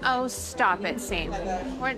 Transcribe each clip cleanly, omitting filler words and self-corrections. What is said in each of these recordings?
Oh, stop it, Saint.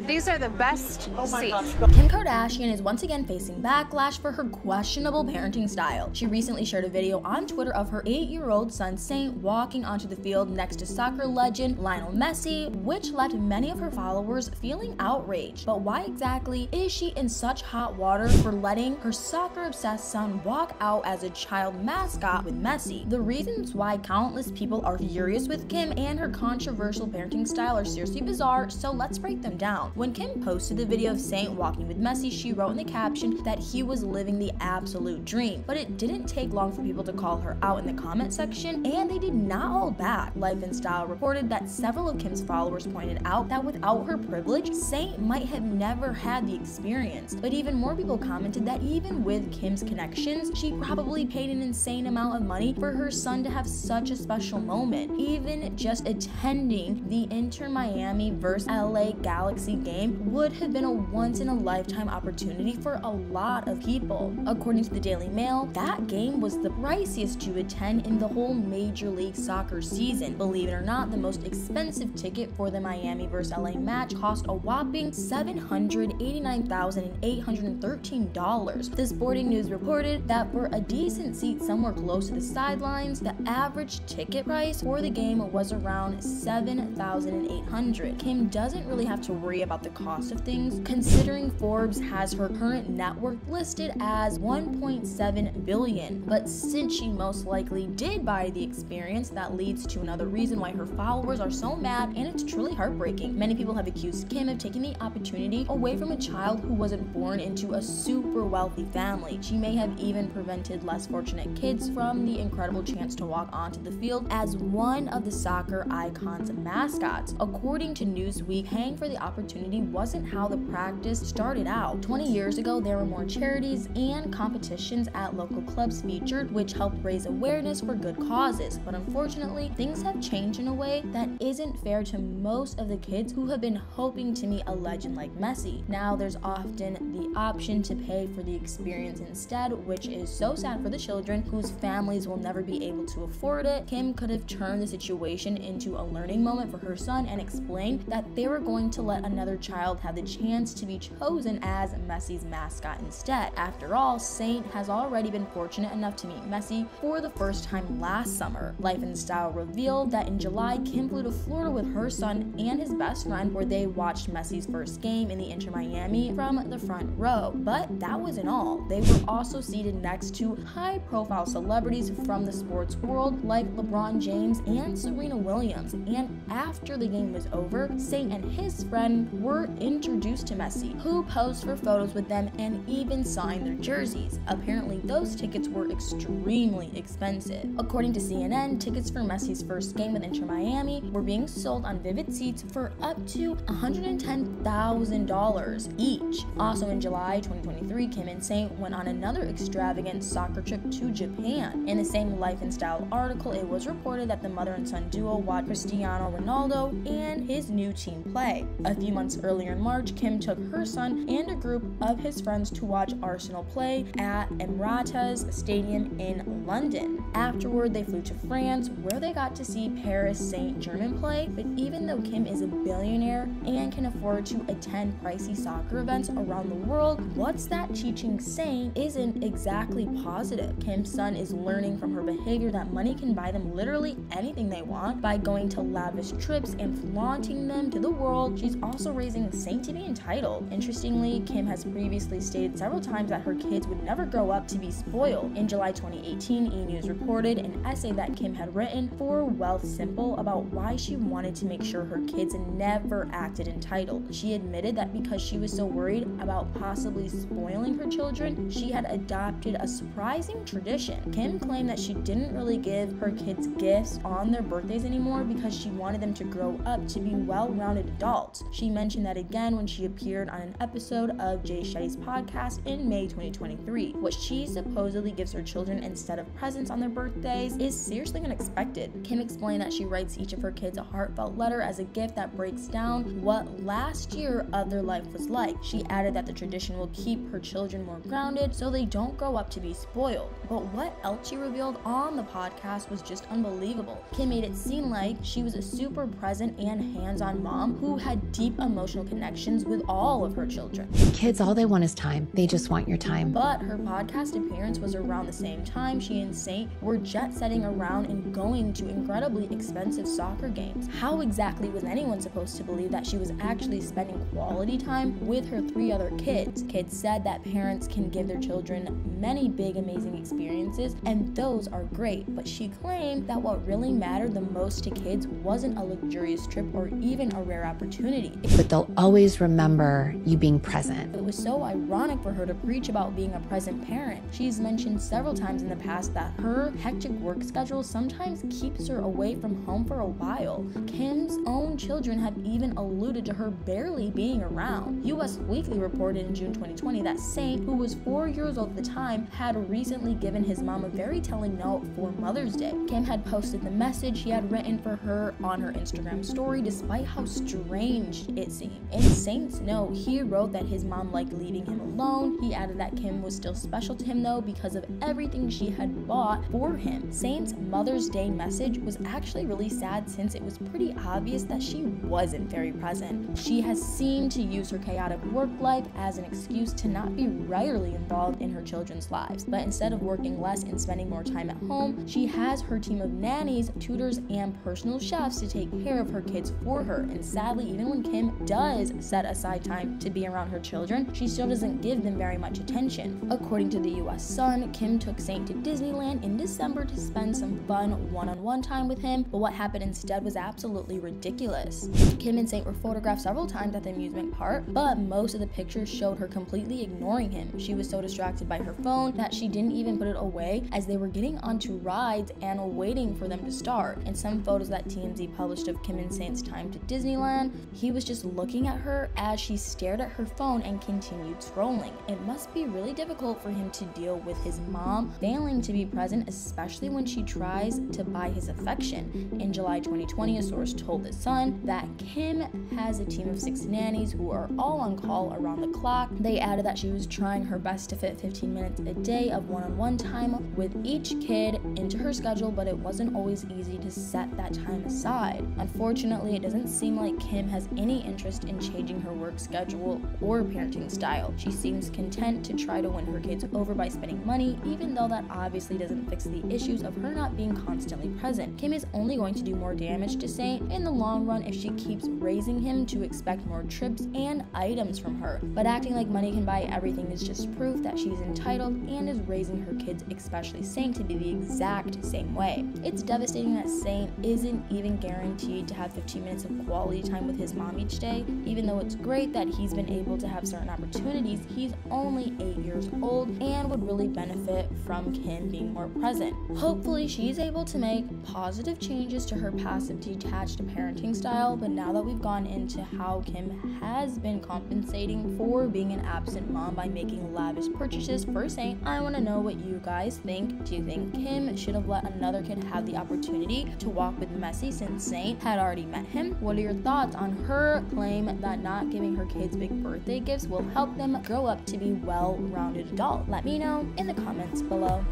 These are the best seats. Kim Kardashian is once again facing backlash for her questionable parenting style. She recently shared a video on Twitter of her 8-year-old son Saint walking onto the field next to soccer legend Lionel Messi, which left many of her followers feeling outraged. But why exactly is she in such hot water for letting her soccer-obsessed son walk out as a child mascot with Messi? The reasons why countless people are furious with Kim and her controversial parenting style are seriously bizarre, so let's break them down. When Kim posted the video of Saint walking with Messi, she wrote in the caption that he was living the absolute dream. But it didn't take long for people to call her out in the comment section, and they did not hold back. Life and Style reported that several of Kim's followers pointed out that without her privilege, Saint might have never had the experience. But even more people commented that even with Kim's connections, she probably paid an insane amount of money for her son to have such a special moment. Even just attending the Inter Miami vs LA Galaxy game would have been a once-in-a-lifetime opportunity for a lot of people. According to the Daily Mail, that game was the priciest to attend in the whole Major League Soccer season. Believe it or not, the most expensive ticket for the Miami vs LA match cost a whopping $789,813. The Sporting News reported that for a decent seat somewhere close to the sidelines, the average ticket price for the game was around $7,800. Kim doesn't really have to worry about the cost of things, considering Forbes has her current net worth listed as $1.7 billion. But since she most likely did buy the experience, that leads to another reason why her followers are so mad, and it's truly heartbreaking. Many people have accused Kim of taking the opportunity away from a child who wasn't born into a super wealthy family. She may have even prevented less fortunate kids from the incredible chance to walk onto the field as one of the soccer icon's mascots. According to Newsweek, paying for the opportunity wasn't how the practice started out. 20 years ago, there were more charities and competitions at local clubs featured, which helped raise awareness for good causes. But unfortunately, things have changed in a way that isn't fair to most of the kids who have been hoping to meet a legend like Messi. Now there's often the option to pay for the experience instead, which is so sad for the children whose families will never be able to afford it. Kim could have turned the situation into a learning moment for her son and explained that they were going to let another child have the chance to be chosen as Messi's mascot instead. After all, Saint has already been fortunate enough to meet Messi for the first time last summer. Life and Style revealed that in July, Kim flew to Florida with her son and his best friend, where they watched Messi's first game in the Inter Miami from the front row. But that wasn't all. They were also seated next to high-profile celebrities from the sports world like LeBron James and Serena Williams. And after the game was over, Saint and his friend were introduced to Messi, who posed for photos with them and even signed their jerseys. Apparently, those tickets were extremely expensive. According to CNN, tickets for Messi's first game with Inter Miami were being sold on Vivid Seats for up to $110,000 each. Also in July 2023, Kim and Saint went on another extravagant soccer trip to Japan. In the same Life and Style article, it was reported that the mother and son duo watched Cristiano Ronaldo and his new team play. A few months earlier in March, Kim took her son and a group of his friends to watch Arsenal play at Emirates Stadium in London. Afterward, they flew to France, where they got to see Paris Saint-Germain play. But even though Kim is a billionaire and can afford to attend pricey soccer events around the world, what's that teaching Saint isn't exactly positive. Kim's son is learning from her behavior that money can buy them literally anything they want by going to lavish trips and flaunting them to the world. She's also raising Saint to be entitled. Interestingly, Kim has previously stated several times that her kids would never grow up to be spoiled. In July 2018, E! News reported an essay that Kim had written for Wealth Simple about why she wanted to make sure her kids never acted entitled. She admitted that because she was so worried about possibly spoiling her children, she had adopted a surprising tradition. Kim claimed that she didn't really give her kids gifts on their birthdays anymore because she wanted them to grow up to be well-rounded adults. She mentioned that again when she appeared on an episode of Jay Shetty's podcast in May 2023. What she supposedly gives her children instead of presents on their birthdays is seriously unexpected. Kim explained that she writes each of her kids a heartfelt letter as a gift that breaks down what last year of their life was like. She added that the tradition will keep her children more grounded so they don't grow up to be spoiled. But what else she revealed on the podcast was just unbelievable. Kim made it seem like she was a super present and hands-on mom who had deep emotional connections with all of her children. Kids, all they want is time. They just want your time. But her podcast appearance was around the same time she and Saint were jet-setting around and going to incredibly expensive soccer games. How exactly was anyone supposed to believe that she was actually spending quality time with her 3 other kids? Kids said that parents can give their children many big, amazing experiences, and those are great, but she claimed that what really mattered the most to kids wasn't a luxurious trip or even a rare opportunity. But they'll always remember you being present. It was so ironic for her to preach about being a present parent. She's mentioned several times in the past that her hectic work schedule sometimes keeps her away from home for a while. Kim's own children have even alluded to her barely being around. US Weekly reported in June 2020 that Saint, who was 4 years old at the time, had recently given his mom a very telling note for Mother's Day. Kim had posted the message he had written for her on her Instagram story despite how strange it seemed. In Saint's note, he wrote that his mom liked leaving him alone. He added that Kim was still special to him though because of everything she had bought for him. Saint's Mother's Day message was actually really sad since it was pretty obvious that she wasn't very present. She has seemed to use her chaotic work life as an excuse to not be regularly involved in her children's lives. But instead of working less and spending more time at home, she has her team of nannies, tutors, and personal chefs to take care of her kids for her. And sadly, even when Kim does set aside time to be around her children, she still doesn't give them very much attention. According to the US Sun, Kim took Saint to Disneyland in December to spend some fun one-on-one time with him, but what happened instead was absolutely ridiculous. Kim and Saint were photographed several times at the amusement park, but most of the pictures showed her completely ignoring him. She was so distracted by her phone that she didn't even put it away as they were getting onto rides and waiting for them to start. In some photos that TMZ published of Kim and Saint's time to Disneyland, he was just looking at her as she stared at her phone and continued scrolling. It must be really difficult for him to deal with his mom failing to be present, especially when she tries to buy his affection. In July 2020, a source told The Sun that Kim has a team of 6 nannies who are all on call around the clock. They added that she was trying her best to fit 15 minutes a day of one-on-one time with each kid into her schedule, but it wasn't always easy to set that time aside. Unfortunately, it doesn't seem like Kim has any interest in changing her work schedule or parenting style. She seems content to try to win her kids over by spending money, even though that obviously doesn't fix the issues of her not being constantly present. Kim is only going to do more damage to Saint in the long run if she keeps raising him to expect more trips and items from her. But acting like money can buy everything is just proof that she's entitled and is raising her kids, especially Saint, to be the exact same way. It's devastating that Saint isn't even guaranteed to have 15 minutes of quality time with his mom each day. Even though it's great that he's been able to have certain opportunities, he's only 8 years old and would really benefit from Kim being more present. Hopefully she's able to make positive changes to her passive detached parenting style, but now that we've gone into how Kim has been compensating for being an absent mom by making lavish purchases for Saint, I want to know what you guys think. Do you think Kim should have let another kid have the opportunity to walk with Messi since Saint had already met him? What are your thoughts on her claim that not giving her kids big birthday gifts will help them grow up to be well-rounded adults? Let me know in the comments below.